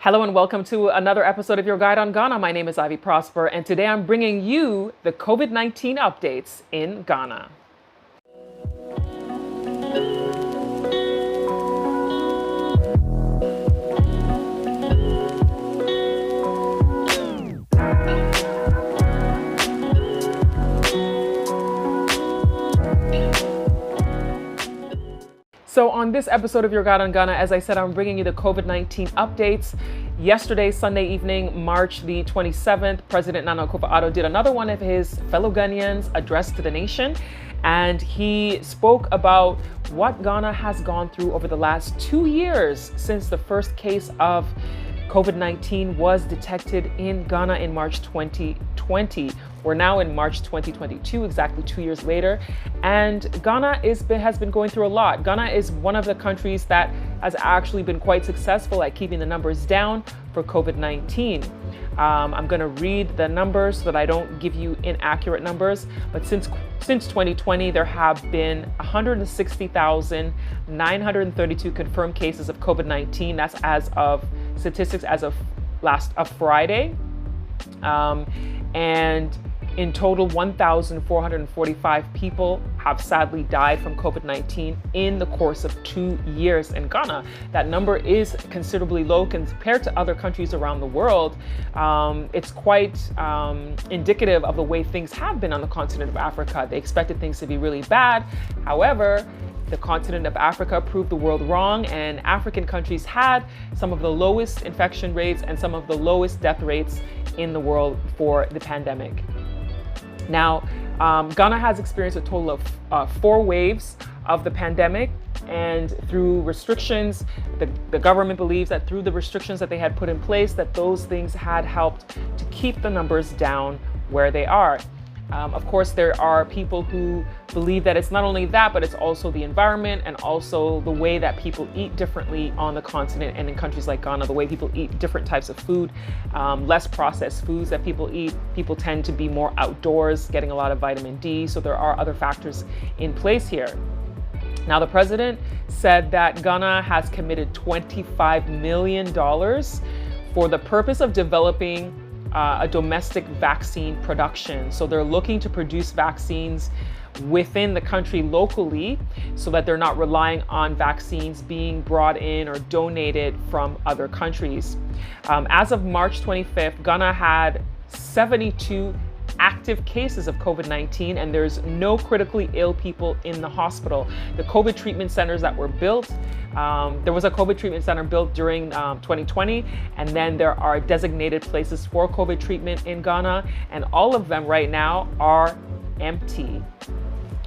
Hello and welcome to another episode of your Guide on Ghana. My name is Ivy Prosper, and today I'm bringing you the COVID-19 updates in Ghana. So on this episode of Your Guide on Ghana, as I said, I'm bringing you the COVID-19 updates. Yesterday, Sunday evening, March the 27th, President Nana Akufo-Addo did another one of his fellow Ghanaians address to the nation. And he spoke about what Ghana has gone through over the last 2 years since the first case of COVID-19 was detected in Ghana in March 2020. We're now in March 2022, exactly 2 years later, and Ghana has been going through a lot. Ghana is one of the countries that has actually been quite successful at keeping the numbers down for COVID-19. I'm going to read the numbers so that I don't give you inaccurate numbers, but since 2020, there have been 160,932 confirmed cases of COVID-19. That's as of statistics as of Friday. And in total, 1,445 people have sadly died from COVID-19 in the course of 2 years in Ghana. That number is considerably low compared to other countries around the world. It's quite indicative of the way things have been on the continent of Africa. They expected things to be really bad. However, the continent of Africa proved the world wrong, and African countries had some of the lowest infection rates and some of the lowest death rates in the world for the pandemic. Now, Ghana has experienced a total of 4 waves of the pandemic, and through restrictions, the government believes that through the restrictions that they had put in place, that those things had helped to keep the numbers down where they are. Of course, there are people who believe that it's not only that, but it's also the environment and also the way that people eat differently on the continent and in countries like Ghana, the way people eat different types of food, less processed foods that people eat. People tend to be more outdoors, getting a lot of vitamin D. So there are other factors in place here. Now, the president said that Ghana has committed $25 million for the purpose of developing a domestic vaccine production. So they're looking to produce vaccines within the country locally so that they're not relying on vaccines being brought in or donated from other countries. As of March 25th, Ghana had 72 active cases of COVID-19, and there's no critically ill people in the hospital. The COVID treatment centers that were built, there was a COVID treatment center built during 2020, and then there are designated places for COVID treatment in Ghana, and all of them right now are empty.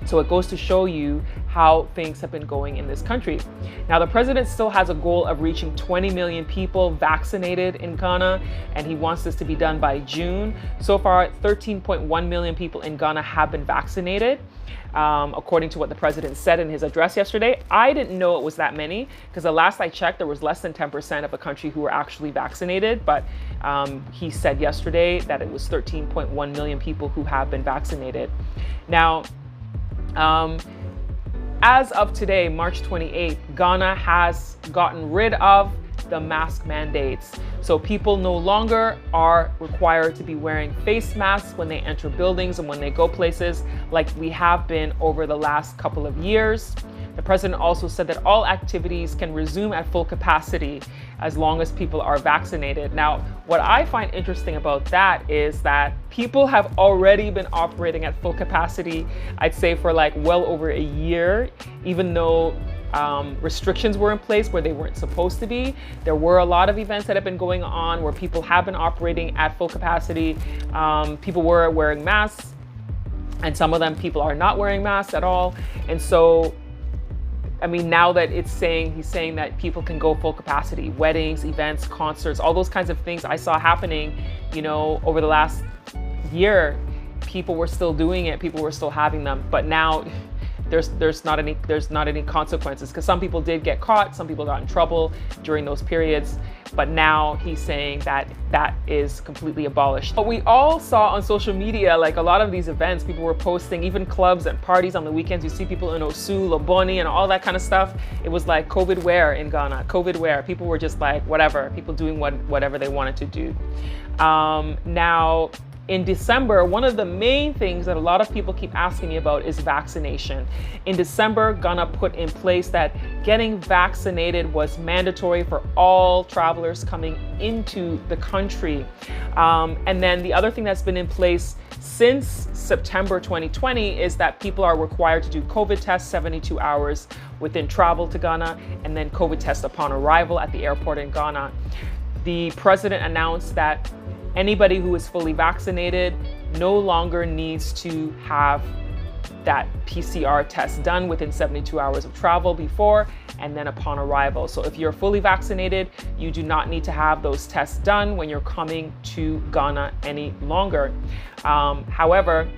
So it goes to show you how things have been going in this country. Now, the president still has a goal of reaching 20 million people vaccinated in Ghana, and he wants this to be done by June. So far, 13.1 million people in Ghana have been vaccinated, according to what the president said in his address yesterday. I didn't know it was that many, because the last I checked, there was less than 10% of the country who were actually vaccinated. But he said yesterday that it was 13.1 million people who have been vaccinated. Now, as of today, March 28th, Ghana has gotten rid of the mask mandates. So people no longer are required to be wearing face masks when they enter buildings and when they go places like we have been over the last couple of years. The president also said that all activities can resume at full capacity as long as people are vaccinated. Now, what I find interesting about that is that people have already been operating at full capacity, I'd say for like well over a year, even though restrictions were in place where they weren't supposed to be. There were a lot of events that have been going on where people have been operating at full capacity. People were wearing masks, and some of them people are not wearing masks at all. And so, I mean, now that he's saying that people can go full capacity, weddings, events, concerts, all those kinds of things I saw happening, over the last year, people were still doing it, people were still having them. But now there's not any consequences, because some people did get caught, some people got in trouble during those periods, but now he's saying that that is completely abolished. But we all saw on social media, like a lot of these events, people were posting, even clubs and parties on the weekends. You see people in Osu, Loboni, and all that kind of stuff. It was like COVID where in Ghana, COVID where. People were just like, whatever, people doing whatever they wanted to do. Now, in December, one of the main things that a lot of people keep asking me about is vaccination. In December, Ghana put in place that getting vaccinated was mandatory for all travelers coming into the country. And then the other thing that's been in place since September 2020 is that people are required to do COVID tests 72 hours within travel to Ghana, and then COVID test upon arrival at the airport in Ghana. The president announced that anybody who is fully vaccinated no longer needs to have that PCR test done within 72 hours of travel before and then upon arrival. So if you're fully vaccinated, you do not need to have those tests done when you're coming to Ghana any longer. However,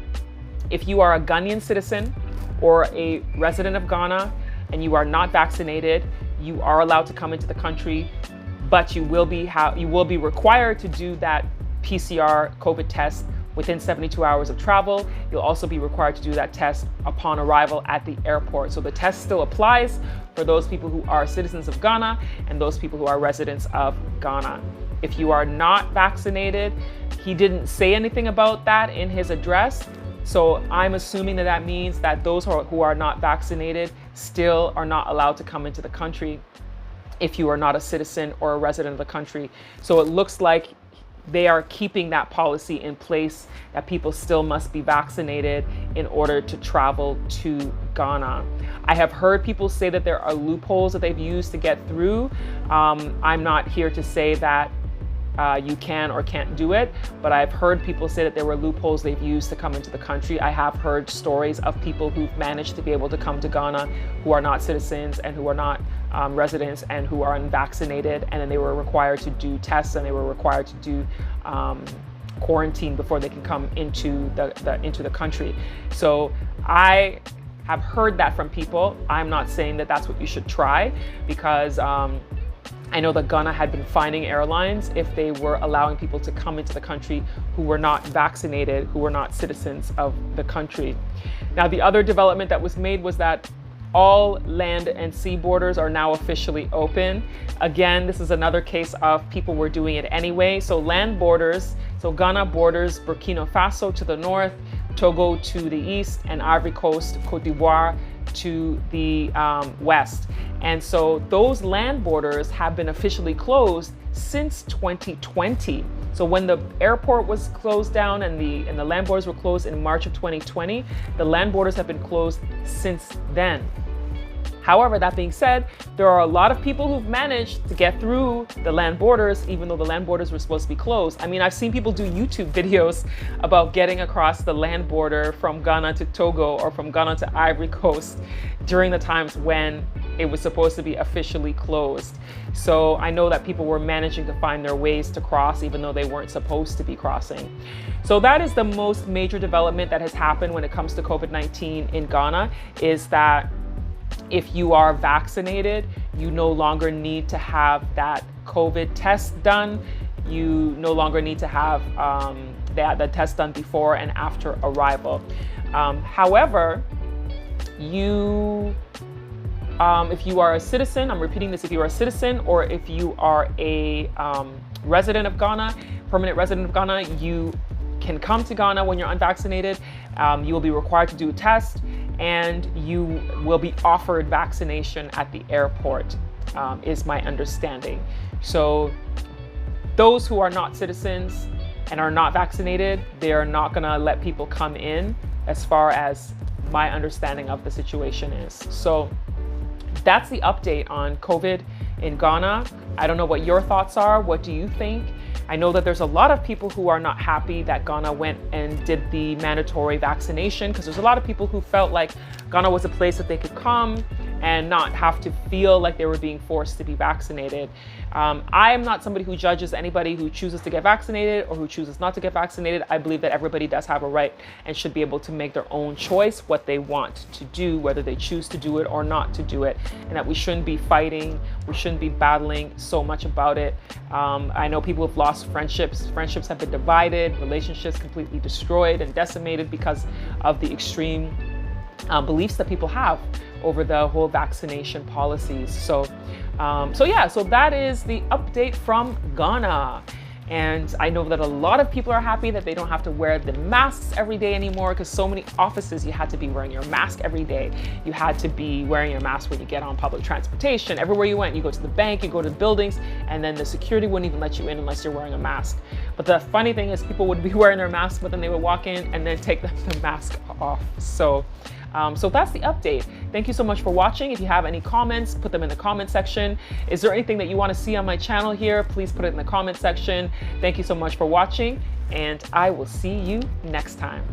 if you are a Ghanaian citizen or a resident of Ghana and you are not vaccinated, you are allowed to come into the country, but you will be required to do that PCR COVID test within 72 hours of travel. You'll also be required to do that test upon arrival at the airport. So the test still applies for those people who are citizens of Ghana and those people who are residents of Ghana. If you are not vaccinated, he didn't say anything about that in his address. So I'm assuming that that means that those who are not vaccinated still are not allowed to come into the country if you are not a citizen or a resident of the country. So it looks like they are keeping that policy in place, that people still must be vaccinated in order to travel to Ghana. I have heard people say that there are loopholes that they've used to get through. I'm not here to say that you can or can't do it, but I've heard people say that there were loopholes they've used to come into the country. I have heard stories of people who've managed to be able to come to Ghana who are not citizens and who are not residents and who are unvaccinated, and then they were required to do tests and they were required to do quarantine before they can come into the country. So I have heard that from people. I'm not saying that that's what you should try, because I know that Ghana had been fining airlines if they were allowing people to come into the country who were not vaccinated, who were not citizens of the country. Now, the other development that was made was that all land and sea borders are now officially open. Again, this is another case of people were doing it anyway. So land borders, so Ghana borders Burkina Faso to the north, Togo to the east, and Ivory Coast, Cote d'Ivoire to the west. And so those land borders have been officially closed since 2020. So when the airport was closed down and the land borders were closed in March of 2020, the land borders have been closed since then. However, that being said, there are a lot of people who've managed to get through the land borders, even though the land borders were supposed to be closed. I mean, I've seen people do YouTube videos about getting across the land border from Ghana to Togo or from Ghana to Ivory Coast during the times when it was supposed to be officially closed. So I know that people were managing to find their ways to cross, even though they weren't supposed to be crossing. So that is the most major development that has happened when it comes to COVID-19 in Ghana, is that if you are vaccinated, you no longer need to have that COVID test done. You no longer need to have the test done before and after arrival. However, if you are a citizen, I'm repeating this, if you are a citizen or if you are a resident of Ghana, permanent resident of Ghana, you can come to Ghana when you're unvaccinated. You will be required to do a test, and you will be offered vaccination at the airport, is my understanding. So those who are not citizens and are not vaccinated, they are not gonna let people come in, as far as my understanding of the situation is. So that's the update on COVID in Ghana. I don't know what your thoughts are. What do you think? I know that there's a lot of people who are not happy that Ghana went and did the mandatory vaccination, because there's a lot of people who felt like Ghana was a place that they could come and not have to feel like they were being forced to be vaccinated. I am not somebody who judges anybody who chooses to get vaccinated or who chooses not to get vaccinated. I believe that everybody does have a right and should be able to make their own choice what they want to do, whether they choose to do it or not to do it, and that we shouldn't be fighting, we shouldn't be battling so much about it. I know people have lost friendships. Friendships have been divided, relationships completely destroyed and decimated because of the extreme beliefs that people have over the whole vaccination policies. So that is the update from Ghana. And I know that a lot of people are happy that they don't have to wear the masks every day anymore, because so many offices, you had to be wearing your mask every day. You had to be wearing your mask when you get on public transportation. Everywhere you went, you go to the bank, you go to the buildings, and then the security wouldn't even let you in unless you're wearing a mask. But the funny thing is, people would be wearing their masks, but then they would walk in and then take the mask off. So that's the update. Thank you so much for watching. If you have any comments, put them in the comment section. Is there anything that you want to see on my channel here? Please put it in the comment section. Thank you so much for watching, and I will see you next time.